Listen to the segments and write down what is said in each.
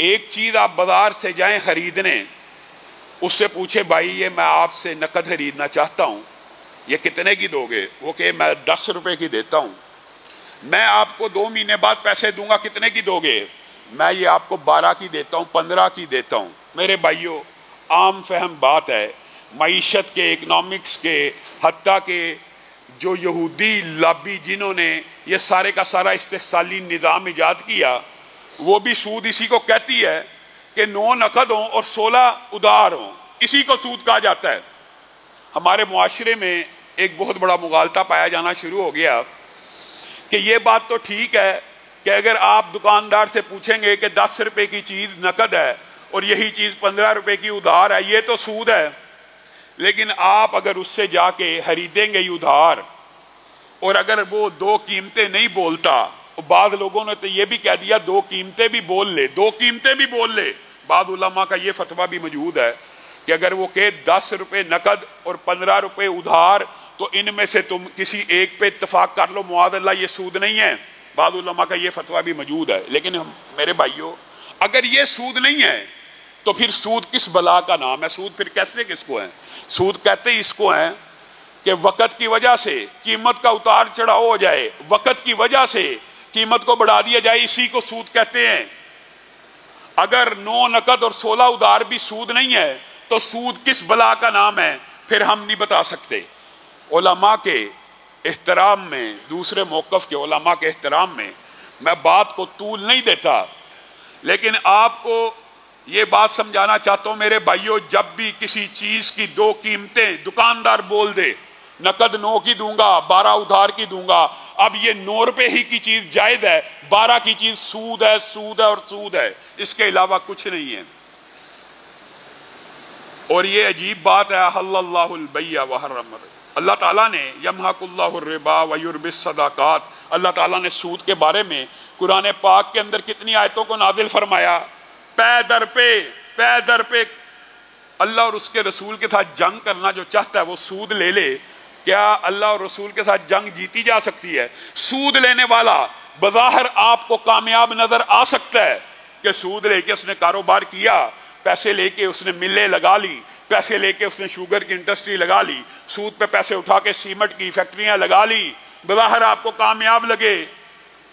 ایک چیز آپ بازار سے جائیں خریدنے، اس سے پوچھے بھائی یہ میں آپ سے نقد خریدنا چاہتا ہوں، یہ کتنے کی دو گے؟ وہ کہ میں 10 روپے کی دیتا ہوں۔ میں آپ کو 2 مہینے بعد پیسے دوں گا، کتنے کی دو گے؟ میں یہ آپ کو 12 کی دیتا ہوں، 15 کی دیتا ہوں۔ میرے بھائیوں، عام فہم بات ہے، معیشت کے، اکنامکس کے، حتیٰ کہ جو یہودی لابی جنہوں نے یہ سارے کا سارا استحصالی نظام ایجاد کیا، وہ بھی سود اسی کو کہتی ہے کہ 9 نقد ہوں اور 16 ادھار ہوں، اسی کو سود کہا جاتا ہے۔ ہمارے معاشرے میں ایک بہت بڑا مغالطہ پایا جانا شروع ہو گیا کہ یہ بات تو ٹھیک ہے کہ اگر آپ دکاندار سے پوچھیں گے کہ 10 روپے کی چیز نقد ہے اور یہی چیز 15 روپے کی ادھار ہے، یہ تو سود ہے۔ لیکن آپ اگر اس سے جا کے خریدیں گے ادھار، اور اگر وہ 2 قیمتیں نہیں بولتا، بعض لوگوں نے تو یہ بھی کہہ دیا 2 قیمتیں بھی بول لے، 2 قیمتیں بھی بول لے۔ بعض علماء کا یہ فتویٰ بھی موجود ہے کہ اگر وہ کہ 10 روپے نقد اور 15 روپے ادھار، تو ان میں سے تم کسی ایک پہ اتفاق کر لو، معاذ اللہ یہ سود نہیں ہے۔ بعض علماء کا یہ فتویٰ بھی موجود ہے۔ لیکن میرے بھائیوں، اگر یہ سود نہیں ہے تو پھر سود کس بلا کا نام ہے؟ سود پھر کہتے کس کو ہیں؟ سود کہتے اس کو ہیں کہ وقت کی وجہ سے قیمت کا اتار چڑھاؤ ہو جائے، وقت کی وجہ سے قیمت کو بڑھا دیا جائے، اسی کو سود کہتے ہیں۔ اگر 9 نقد اور 16 ادھار بھی سود نہیں ہے تو سود کس بلا کا نام ہے؟ پھر ہم نہیں بتا سکتے۔ علماء کے احترام میں، دوسرے موقف کے علماء کے احترام میں میں بات کو طول نہیں دیتا، لیکن آپ کو یہ بات سمجھانا چاہتا ہوں میرے بھائیوں، جب بھی کسی چیز کی 2 قیمتیں دکاندار بول دے، نقد 9 کی دوں گا، 12 ادھار کی دوں گا، اب یہ 9 روپے ہی کی چیز جائز ہے، 12 کی چیز سود ہے، سود ہے اور سود ہے، اس کے علاوہ کچھ نہیں ہے۔ اور یہ عجیب بات ہے، احل اللہ البیع وحرم الربا، اللہ تعالیٰ نے یمحق اللہ الربا ویربی الصدقات، اللہ تعالیٰ نے سود کے بارے میں قرآن پاک کے اندر کتنی آیتوں کو نازل فرمایا۔ پے در پہ اللہ اور اس کے رسول کے ساتھ جنگ کرنا جو چاہتا ہے وہ سود لے لے۔ کیا اللہ اور رسول کے ساتھ جنگ جیتی جا سکتی ہے؟ سود لینے والا بظاہر آپ کو کامیاب نظر آ سکتا ہے کہ سود لے کے اس نے کاروبار کیا، پیسے لے کے اس نے ملیں لگا لی، پیسے لے کے اس نے شوگر کی انڈسٹری لگا لی، سود پہ پیسے اٹھا کے سیمنٹ کی فیکٹریاں لگا لی، بظاہر آپ کو کامیاب لگے،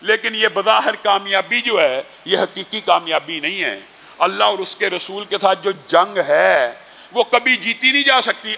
لیکن یہ بظاہر کامیابی جو ہے یہ حقیقی کامیابی نہیں ہے۔ اللہ اور اس کے رسول کے ساتھ جو جنگ ہے وہ کبھی جیتی نہیں جا سکتی۔